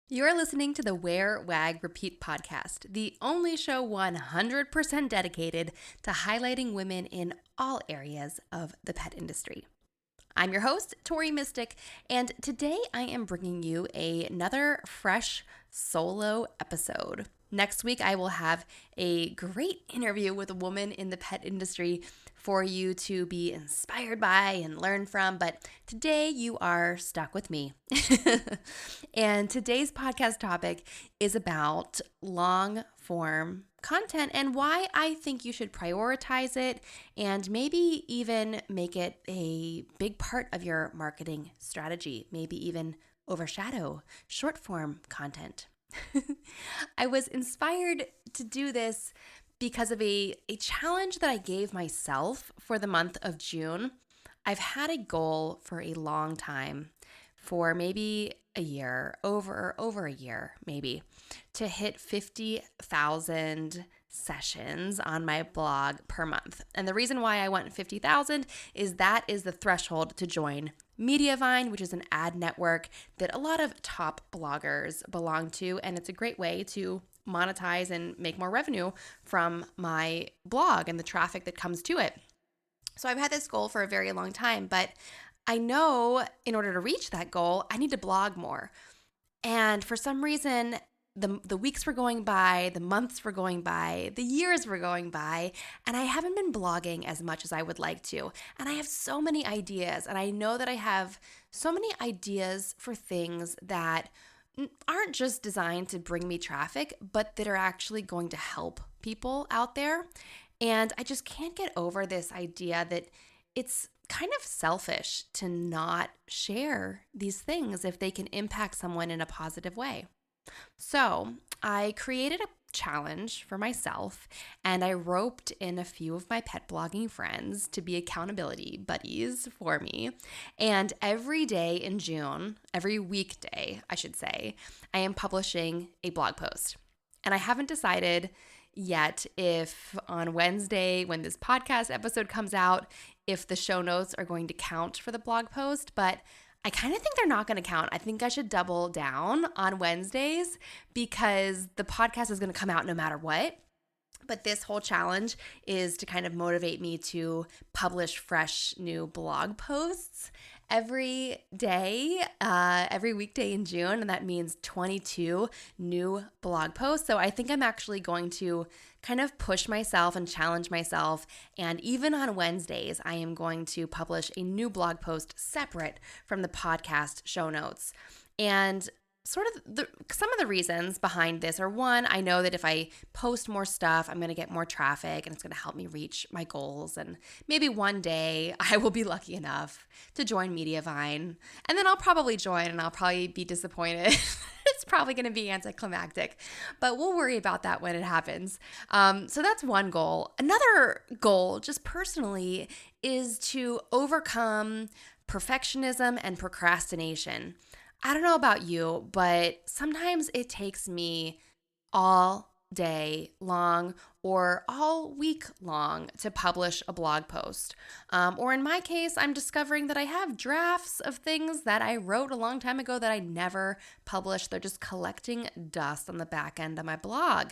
You're listening to the Wear Wag Repeat Podcast, the only show 100% dedicated to highlighting women in all areas of the pet industry. I'm your host, Tori Mystic, and today I am bringing you another fresh solo episode. Next week, I will have a great interview with a woman in the pet industry for you to be inspired by and learn from, but today you are stuck with me. And today's podcast topic is about long form content and why I think you should prioritize it and maybe even make it a big part of your marketing strategy, maybe even overshadow short form content. I was inspired to do this because of a challenge that I gave myself for the month of June. I've had a goal for a long time, for maybe a year, over a year maybe, to hit 50,000 sessions on my blog per month. And the reason why I want 50,000 is that is the threshold to join Mediavine, which is an ad network that a lot of top bloggers belong to, and it's a great way to monetize and make more revenue from my blog and the traffic that comes to it. So I've had this goal for a very long time, but I know in order to reach that goal, I need to blog more. And for some reason, the weeks were going by, the months were going by, the years were going by, and I haven't been blogging as much as I would like to. And I have so many ideas, and I know that I have so many ideas for things that aren't just designed to bring me traffic, but that are actually going to help people out there. And I just can't get over this idea that it's kind of selfish to not share these things if they can impact someone in a positive way. So I created a challenge for myself, and I roped in a few of my pet blogging friends to be accountability buddies for me. And every day in June, every weekday, I should say, I am publishing a blog post. And I haven't decided yet if on Wednesday, when this podcast episode comes out, if the show notes are going to count for the blog post, but I kind of think they're not going to count. I think I should double down on Wednesdays because the podcast is going to come out no matter what. But this whole challenge is to kind of motivate me to publish fresh new blog posts every day, every weekday in June. And that means 22 new blog posts. So I think I'm actually going to kind of push myself and challenge myself. And even on Wednesdays, I am going to publish a new blog post separate from the podcast show notes. And sort of some of the reasons behind this are, one, I know that if I post more stuff, I'm going to get more traffic and it's going to help me reach my goals. And maybe one day I will be lucky enough to join Mediavine, and then I'll probably join and I'll probably be disappointed. It's probably going to be anticlimactic, but we'll worry about that when it happens. So that's one goal. Another goal, just personally, is to overcome perfectionism and procrastination. I don't know about you, but sometimes it takes me all day long or all week long to publish a blog post. Or in my case, I'm discovering that I have drafts of things that I wrote a long time ago that I never published. They're just collecting dust on the back end of my blog.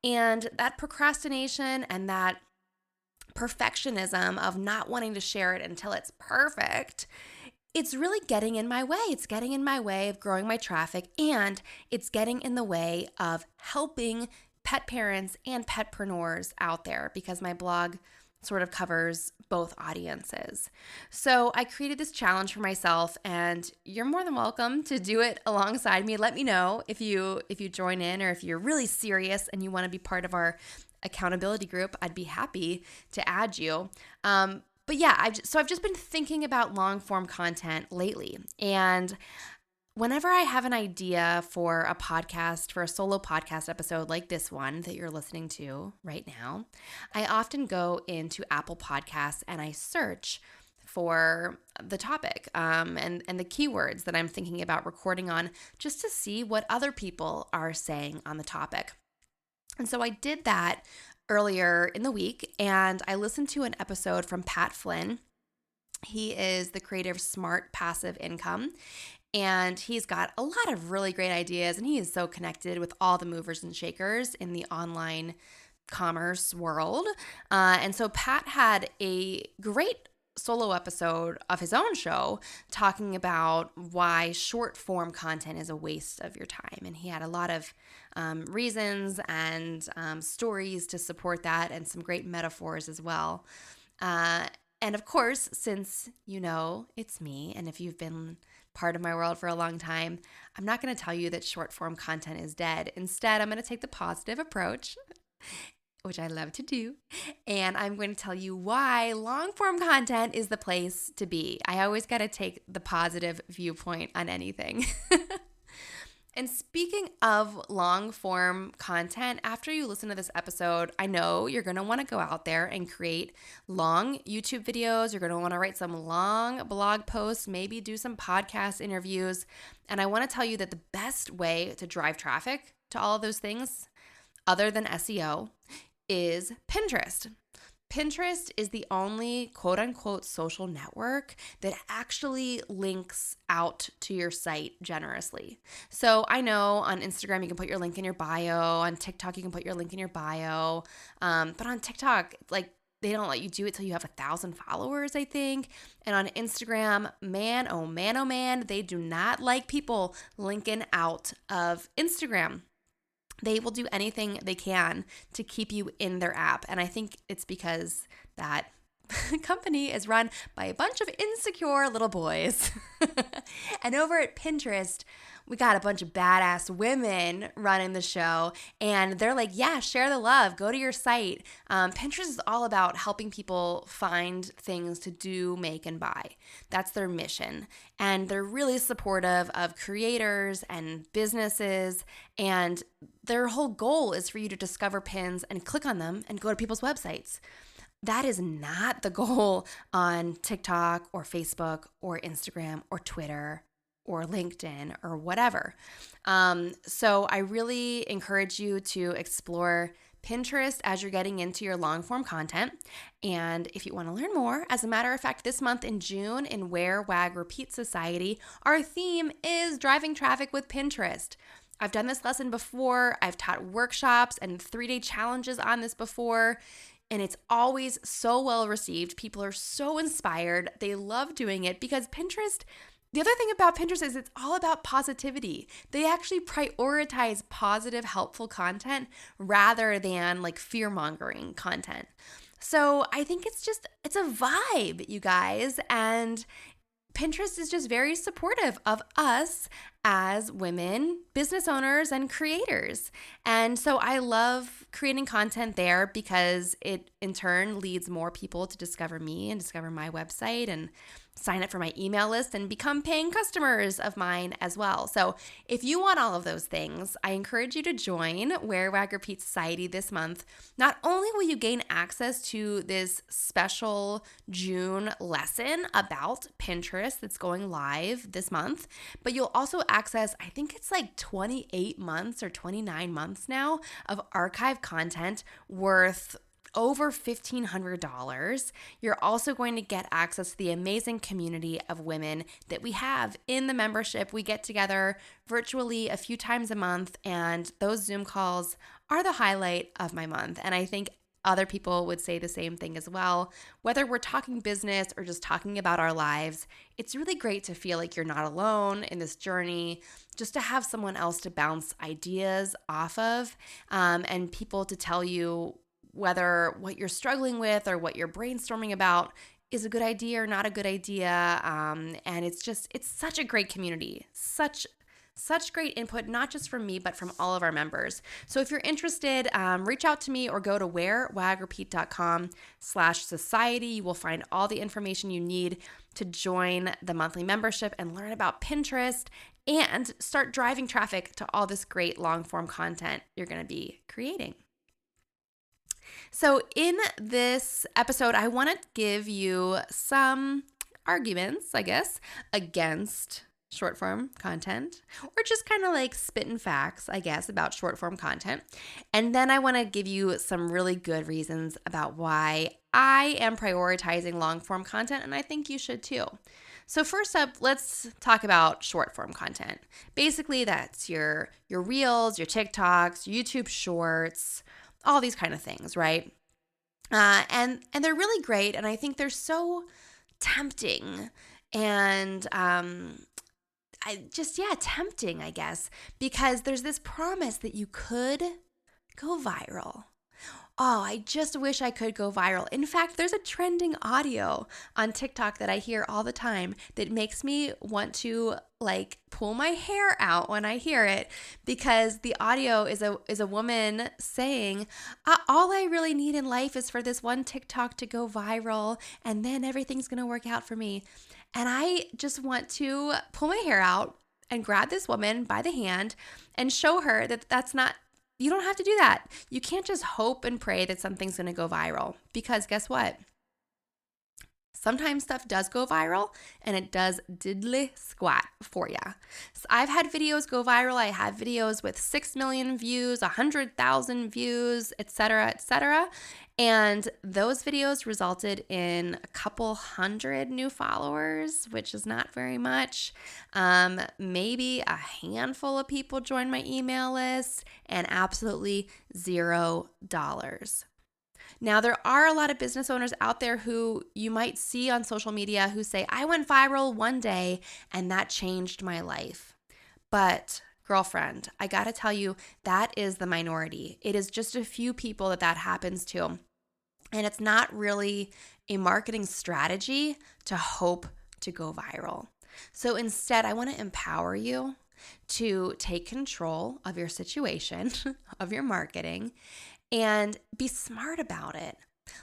And that procrastination and that perfectionism of not wanting to share it until it's perfect, it's really getting in my way. It's getting in my way of growing my traffic, and it's getting in the way of helping pet parents and petpreneurs out there because my blog sort of covers both audiences. So I created this challenge for myself, and you're more than welcome to do it alongside me. Let me know if you join in, or if you're really serious and you want to be part of our accountability group. I'd be happy to add you. But yeah, I've just been thinking about long form content lately. And whenever I have an idea for a podcast, for a solo podcast episode like this one that you're listening to right now, I often go into Apple Podcasts and I search for the topic and the keywords that I'm thinking about recording on, just to see what other people are saying on the topic. And so I did that earlier in the week, and I listened to an episode from Pat Flynn. He is the creator of Smart Passive Income, And he's got a lot of really great ideas, and he is so connected with all the movers and shakers in the online commerce world. And so Pat had a great solo episode of his own show talking about why short form content is a waste of your time. And he had a lot of reasons and stories to support that, and some great metaphors as well. And of course, since you know it's me, and if you've been part of my world for a long time, I'm not going to tell you that short form content is dead. Instead, I'm going to take the positive approach, which I love to do, and I'm going to tell you why long form content is the place to be. I always got to take the positive viewpoint on anything. And speaking of long form content, after you listen to this episode, I know you're going to want to go out there and create long YouTube videos. You're going to want to write some long blog posts, maybe do some podcast interviews. And I want to tell you that the best way to drive traffic to all of those things, other than SEO, is Pinterest. Pinterest is the only quote unquote social network that actually links out to your site generously. So I know on Instagram you can put your link in your bio, on TikTok you can put your link in your bio, but on TikTok, like, they don't let you do it till you have 1,000 followers, I think. And on Instagram, man, oh man, they do not like people linking out of Instagram. They will do anything they can to keep you in their app. And I think it's because that company is run by a bunch of insecure little boys. And over at Pinterest, we got a bunch of badass women running the show, and they're like, yeah, share the love, go to your site. Pinterest is all about helping people find things to do, make, and buy. That's their mission. And they're really supportive of creators and businesses, and their whole goal is for you to discover pins and click on them and go to people's websites. That is not the goal on TikTok or Facebook or Instagram or Twitter or LinkedIn or whatever. So I really encourage you to explore Pinterest as you're getting into your long form content. And if you want to learn more, as a matter of fact, this month in June in Wear Wag Repeat Society, our theme is driving traffic with Pinterest. I've done this lesson before. I've taught workshops and 3-day challenges on this before. And it's always so well received. People are so inspired. They love doing it because Pinterest, the other thing about Pinterest is it's all about positivity. They actually prioritize positive, helpful content rather than like fear-mongering content. So I think it's a vibe, you guys. And Pinterest is just very supportive of us as women, business owners, and creators. And so I love creating content there because it in turn leads more people to discover me and discover my website and sign up for my email list and become paying customers of mine as well. So if you want all of those things, I encourage you to join Wear Wag Repeat Society this month. Not only will you gain access to this special June lesson about Pinterest that's going live this month, but you'll also access, I think it's like 28 months or 29 months now of archive content worth over $1,500. You're also going to get access to the amazing community of women that we have in the membership. We get together virtually a few times a month, and those Zoom calls are the highlight of my month. And I think other people would say the same thing as well. Whether we're talking business or just talking about our lives, it's really great to feel like you're not alone in this journey, just to have someone else to bounce ideas off of, and people to tell you whether what you're struggling with or what you're brainstorming about is a good idea or not a good idea. And it's such a great community, such great input, not just from me, but from all of our members. So if you're interested, reach out to me or go to wearwagrepeat.com/society. You will find all the information you need to join the monthly membership and learn about Pinterest and start driving traffic to all this great long form content you're going to be creating. So in this episode, I want to give you some arguments, I guess, against short form content, or just kind of like spitting facts, I guess, about short form content. And then I want to give you some really good reasons about why I am prioritizing long form content, and I think you should too. So first up, let's talk about short form content. Basically, that's your Reels, your TikToks, YouTube Shorts, all these kind of things, right? And they're really great, and I think they're so tempting and tempting, I guess, because there's this promise that you could go viral. Oh, I just wish I could go viral. In fact, there's a trending audio on TikTok that I hear all the time that makes me want to pull my hair out when I hear it, because the audio is a woman saying, all I really need in life is for this one TikTok to go viral, and then everything's going to work out for me. And I just want to pull my hair out and grab this woman by the hand and show her that that's not, you don't have to do that. You can't just hope and pray that something's going to go viral, because guess what? Sometimes stuff does go viral, and it does diddly squat for you. So I've had videos go viral. I have videos with 6 million views, 100,000 views, etc., etc. And those videos resulted in a couple hundred new followers, which is not very much. Maybe a handful of people joined my email list, and absolutely $0. Now, there are a lot of business owners out there who you might see on social media who say, I went viral one day and that changed my life. But girlfriend, I got to tell you, that is the minority. It is just a few people that happens to. And it's not really a marketing strategy to hope to go viral. So instead, I want to empower you to take control of your situation, of your marketing, and be smart about it.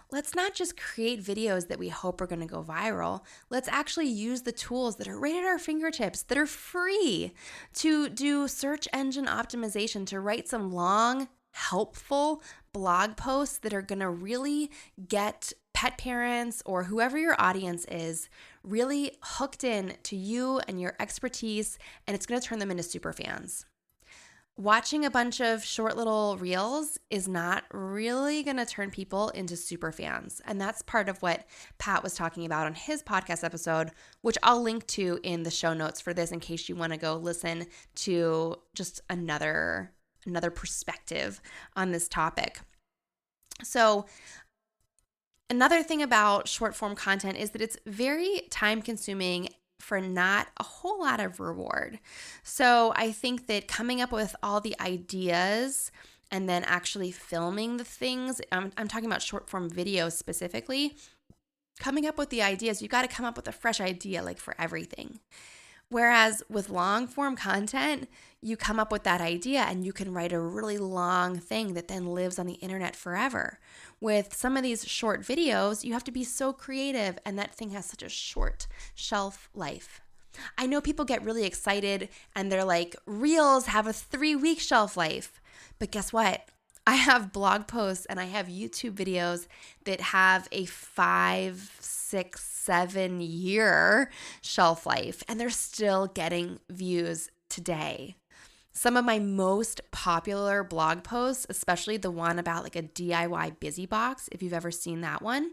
Let's not just create videos that we hope are going to go viral. Let's actually use the tools that are right at our fingertips, that are free, to do search engine optimization, to write some long, helpful blog posts that are going to really get pet parents or whoever your audience is really hooked in to you and your expertise, and it's going to turn them into super fans. Watching a bunch of short little reels is not really going to turn people into super fans. And that's part of what Pat was talking about on his podcast episode, which I'll link to in the show notes for this in case you want to go listen to just another perspective on this topic. So another thing about short form content is that it's very time consuming for not a whole lot of reward. So I think that coming up with all the ideas and then actually filming the things, I'm talking about short form videos specifically, coming up with the ideas, you got to come up with a fresh idea for everything. Whereas with long form content, you come up with that idea and you can write a really long thing that then lives on the internet forever. With some of these short videos, you have to be so creative, and that thing has such a short shelf life. I know people get really excited and they're like, Reels have a 3-week shelf life. But guess what? I have blog posts and I have YouTube videos that have a 5, 6, 7 year shelf life, and they're still getting views today. Some of my most popular blog posts, especially the one about a DIY busy box, if you've ever seen that one,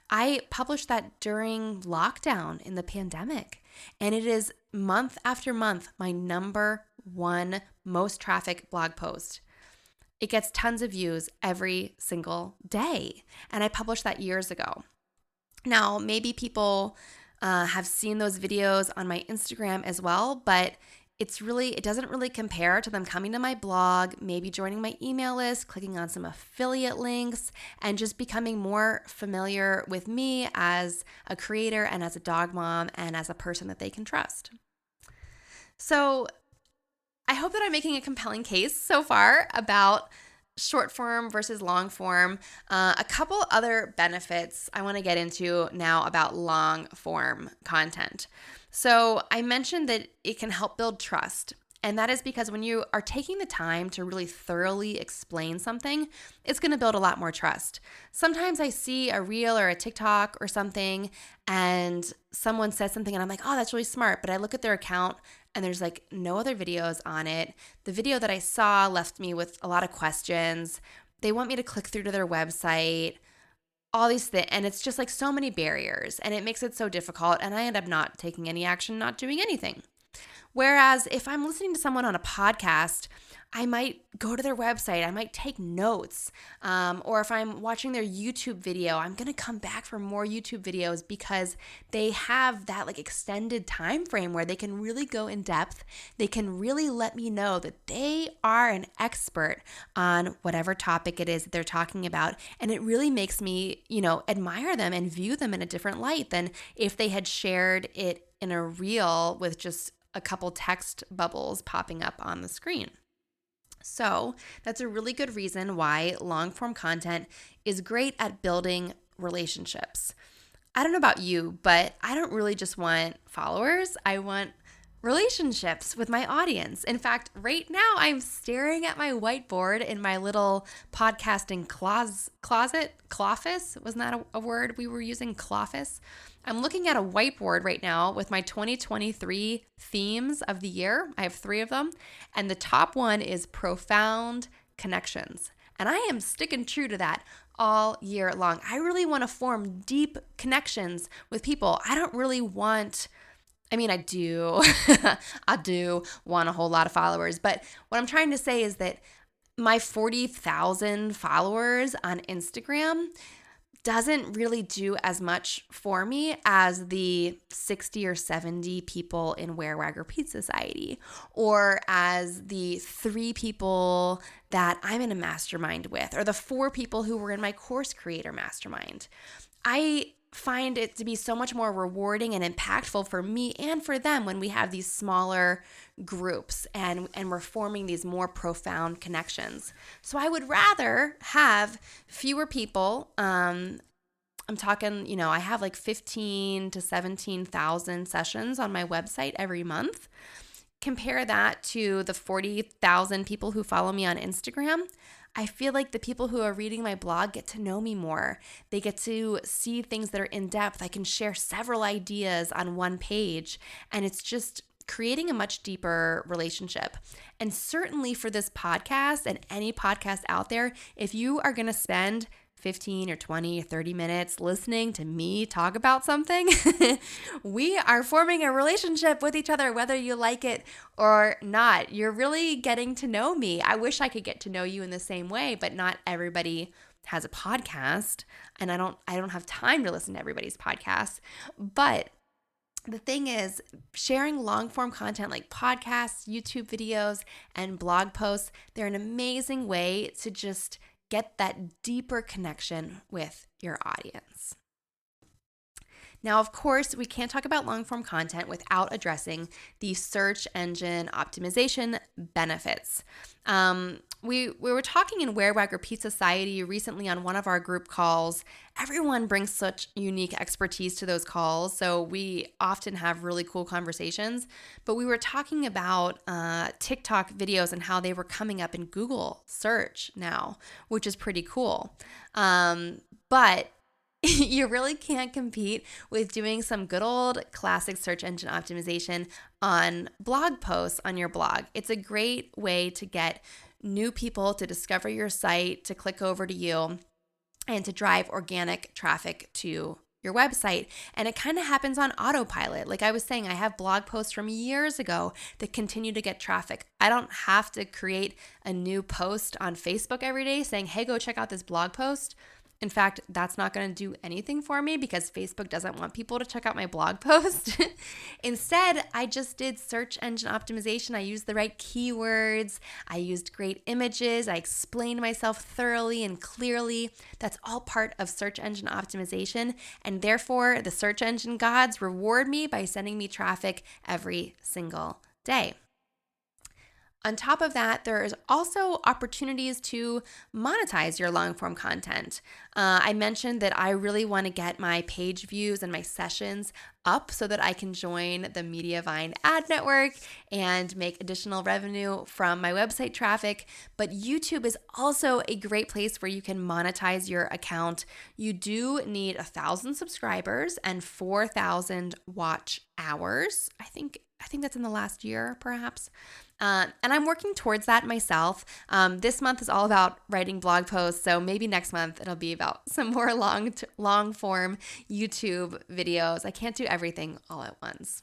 I published that during lockdown in the pandemic. And it is month after month my number one most traffic blog post. It gets tons of views every single day. And I published that years ago. Now, maybe people have seen those videos on my Instagram as well, but it doesn't really compare to them coming to my blog, maybe joining my email list, clicking on some affiliate links, and just becoming more familiar with me as a creator and as a dog mom and as a person that they can trust. So I hope that I'm making a compelling case so far about short form versus long form. A couple other benefits I want to get into now about long form content. So I mentioned that it can help build trust. And that is because when you are taking the time to really thoroughly explain something, it's going to build a lot more trust. Sometimes I see a reel or a TikTok or something and someone says something and I'm like, oh, that's really smart. But I look at their account and there's no other videos on it. The video that I saw left me with a lot of questions. They want me to click through to their website. all these things, and it's just like so many barriers, and it makes it so difficult, and I end up not taking any action, not doing anything. Whereas if I'm listening to someone on a podcast, I might go to their website, I might take notes, or if I'm watching their YouTube video, I'm gonna come back for more YouTube videos because they have that like extended time frame where they can really go in depth. They can really let me know that they are an expert on whatever topic it is that they're talking about, and it really makes me, admire them and view them in a different light than if they had shared it in a reel with just a couple text bubbles popping up on the screen. So that's a really good reason why long form content is great at building relationships. I don't know about you, but I don't really just want followers. I want relationships with my audience. In fact, right now I'm staring at my whiteboard in my little podcasting closet. Cloffice? Wasn't that a word we were using? Cloffice? I'm looking at a whiteboard right now with my 2023 themes of the year. I have 3 of them. And the top one is profound connections. And I am sticking true to that all year long. I really want to form deep connections with people. I don't really want, I do. I do want a whole lot of followers. But what I'm trying to say is that my 40,000 followers on Instagram doesn't really do as much for me as the 60 or 70 people in Wear Wag Repeat Society, or as the 3 people that I'm in a mastermind with, or the 4 people who were in my course creator mastermind. I find it to be so much more rewarding and impactful for me and for them when we have these smaller groups and we're forming these more profound connections. So I would rather have fewer people. I'm talking, I have like 15 to 17,000 sessions on my website every month. Compare that to the 40,000 people who follow me on Instagram. I feel like the people who are reading my blog get to know me more. They get to see things that are in depth. I can share several ideas on one page, and it's just creating a much deeper relationship. And certainly for this podcast and any podcast out there, if you are going to spend 15 or 20 or 30 minutes listening to me talk about something, we are forming a relationship with each other, whether you like it or not. You're really getting to know me. I wish I could get to know you in the same way, but not everybody has a podcast, and I don't have time to listen to everybody's podcast. But the thing is, sharing long form content like podcasts, YouTube videos, and blog posts, they're an amazing way to just get that deeper connection with your audience. Now, of course, we can't talk about long-form content without addressing the search engine optimization benefits. We were talking in Wear Wag Repeat Society recently on one of our group calls. Everyone brings such unique expertise to those calls, so we often have really cool conversations. But we were talking about TikTok videos and how they were coming up in Google search now, which is pretty cool. But you really can't compete with doing some good old classic search engine optimization on blog posts on your blog. It's a great way to get new people to discover your site, to click over to you, and to drive organic traffic to your website. And it kind of happens on autopilot. Like I was saying, I have blog posts from years ago that continue to get traffic. I don't have to create a new post on Facebook every day saying, hey, go check out this blog post. In fact, that's not going to do anything for me because Facebook doesn't want people to check out my blog post. Instead, I just did search engine optimization. I used the right keywords. I used great images. I explained myself thoroughly and clearly. That's all part of search engine optimization. And therefore, the search engine gods reward me by sending me traffic every single day. On top of that, there is also opportunities to monetize your long-form content. I mentioned that I really want to get my page views and my sessions up so that I can join the Mediavine ad network and make additional revenue from my website traffic. But YouTube is also a great place where you can monetize your account. You do need 1,000 subscribers and 4,000 watch hours. I think I think that's in the last year, perhaps. And I'm working towards that myself. This month is all about writing blog posts, so maybe next month it'll be about some more long form YouTube videos. I can't do everything all at once.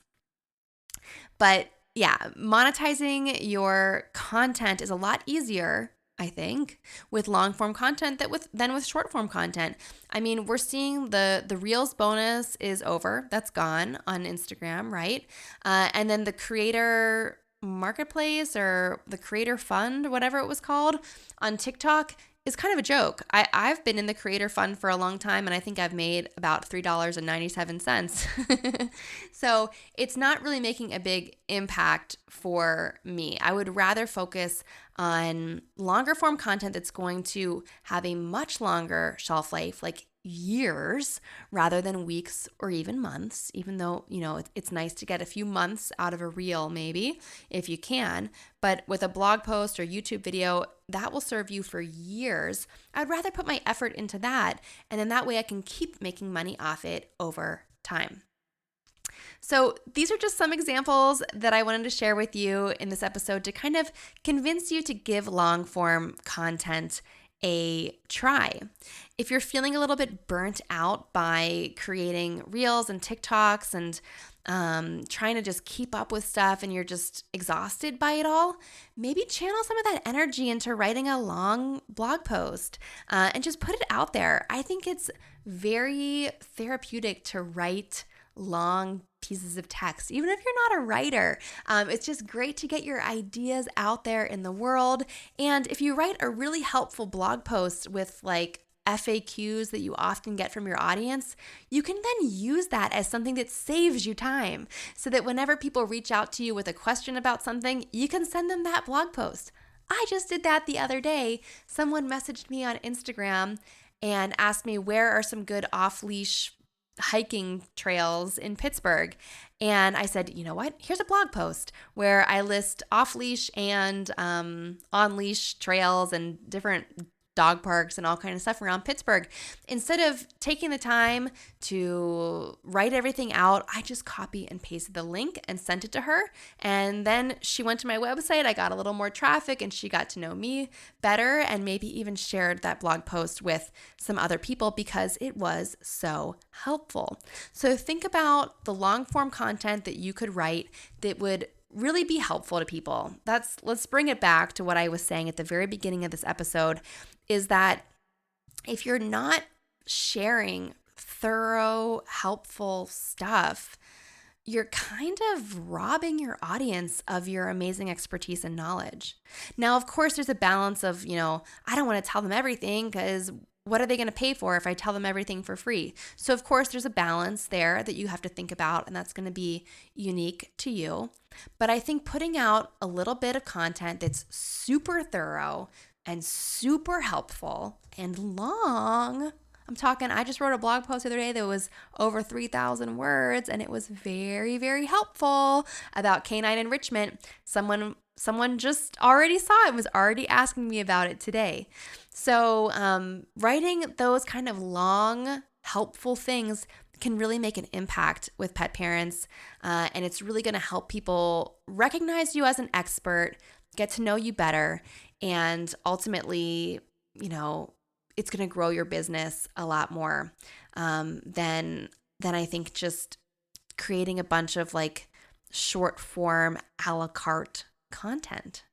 But yeah, monetizing your content is a lot easier, I think, with long form content than with short form content. I mean, we're seeing the Reels bonus is over. That's gone on Instagram, right? And then the creator marketplace or the creator fund, whatever it was called, on TikTok is kind of a joke. I've been in the creator fund for a long time, and I think I've made about $3.97. So it's not really making a big impact for me. I would rather focus on longer form content that's going to have a much longer shelf life, like years rather than weeks or even months, even though, it's nice to get a few months out of a reel maybe if you can. But with a blog post or YouTube video, that will serve you for years. I'd rather put my effort into that, and then that way I can keep making money off it over time. So these are just some examples that I wanted to share with you in this episode to kind of convince you to give long form content a try. If you're feeling a little bit burnt out by creating reels and TikToks and trying to just keep up with stuff and you're just exhausted by it all, maybe channel some of that energy into writing a long blog post and just put it out there. I think it's very therapeutic to write long pieces of text, even if you're not a writer. It's just great to get your ideas out there in the world. And if you write a really helpful blog post with like FAQs that you often get from your audience, you can then use that as something that saves you time so that whenever people reach out to you with a question about something, you can send them that blog post. I just did that the other day. Someone messaged me on Instagram and asked me where are some good off-leash hiking trails in Pittsburgh. And I said, you know what? Here's a blog post where I list off-leash and on-leash trails and different dog parks and all kind of stuff around Pittsburgh. Instead of taking the time to write everything out, I just copy and pasted the link and sent it to her. And then she went to my website. I got a little more traffic and she got to know me better and maybe even shared that blog post with some other people because it was so helpful. So think about the long form content that you could write that would really be helpful to people. Let's bring it back to what I was saying at the very beginning of this episode, is that if you're not sharing thorough, helpful stuff, you're kind of robbing your audience of your amazing expertise and knowledge. Now, of course, there's a balance of, I don't want to tell them everything because what are they going to pay for if I tell them everything for free? So, of course, there's a balance there that you have to think about, and that's going to be unique to you. But I think putting out a little bit of content that's super thorough and super helpful and long. I just wrote a blog post the other day that was over 3,000 words, and it was very, very helpful about canine enrichment. Someone just already saw it and was already asking me about it today. So writing those kind of long, helpful things can really make an impact with pet parents, and it's really going to help people recognize you as an expert, get to know you better, and ultimately, it's going to grow your business a lot more than I think just creating a bunch of like short form a la carte content.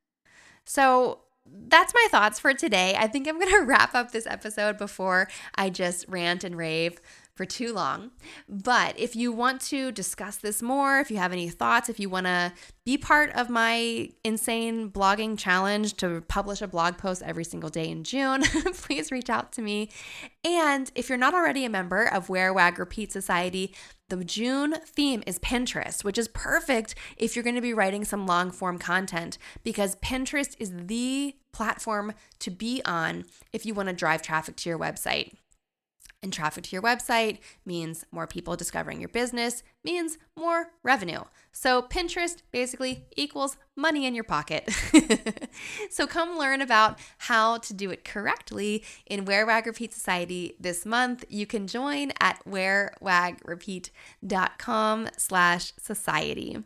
So that's my thoughts for today. I think I'm going to wrap up this episode before I just rant and rave for too long. But if you want to discuss this more, if you have any thoughts, if you want to be part of my insane blogging challenge to publish a blog post every single day in June, please reach out to me. And if you're not already a member of Wear Wag Repeat Society, the June theme is Pinterest, which is perfect if you're going to be writing some long form content, because Pinterest is the platform to be on if you want to drive traffic to your website. And traffic to your website means more people discovering your business, means more revenue. So Pinterest basically equals money in your pocket. So come learn about how to do it correctly in Wear Wag Repeat Society this month. You can join at wearwagrepeat.com/society.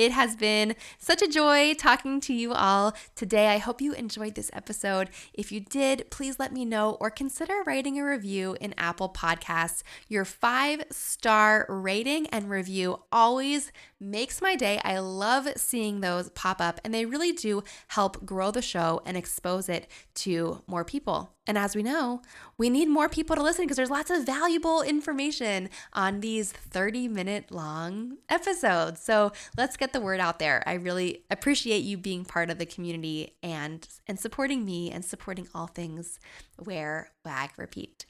It has been such a joy talking to you all today. I hope you enjoyed this episode. If you did, please let me know or consider writing a review in Apple Podcasts. Your 5-star rating and review always makes my day. I love seeing those pop up, and they really do help grow the show and expose it to more people. And as we know, we need more people to listen because there's lots of valuable information on these 30-minute long episodes. So let's get the word out there. I really appreciate you being part of the community and supporting me and supporting all things Wear Wag Repeat.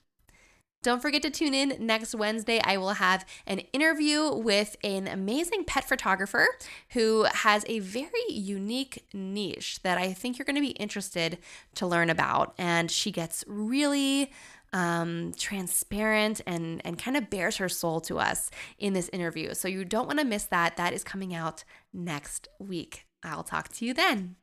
Don't forget to tune in next Wednesday. I will have an interview with an amazing pet photographer who has a very unique niche that I think you're going to be interested to learn about. And she gets really transparent and kind of bears her soul to us in this interview. So you don't want to miss that. That is coming out next week. I'll talk to you then.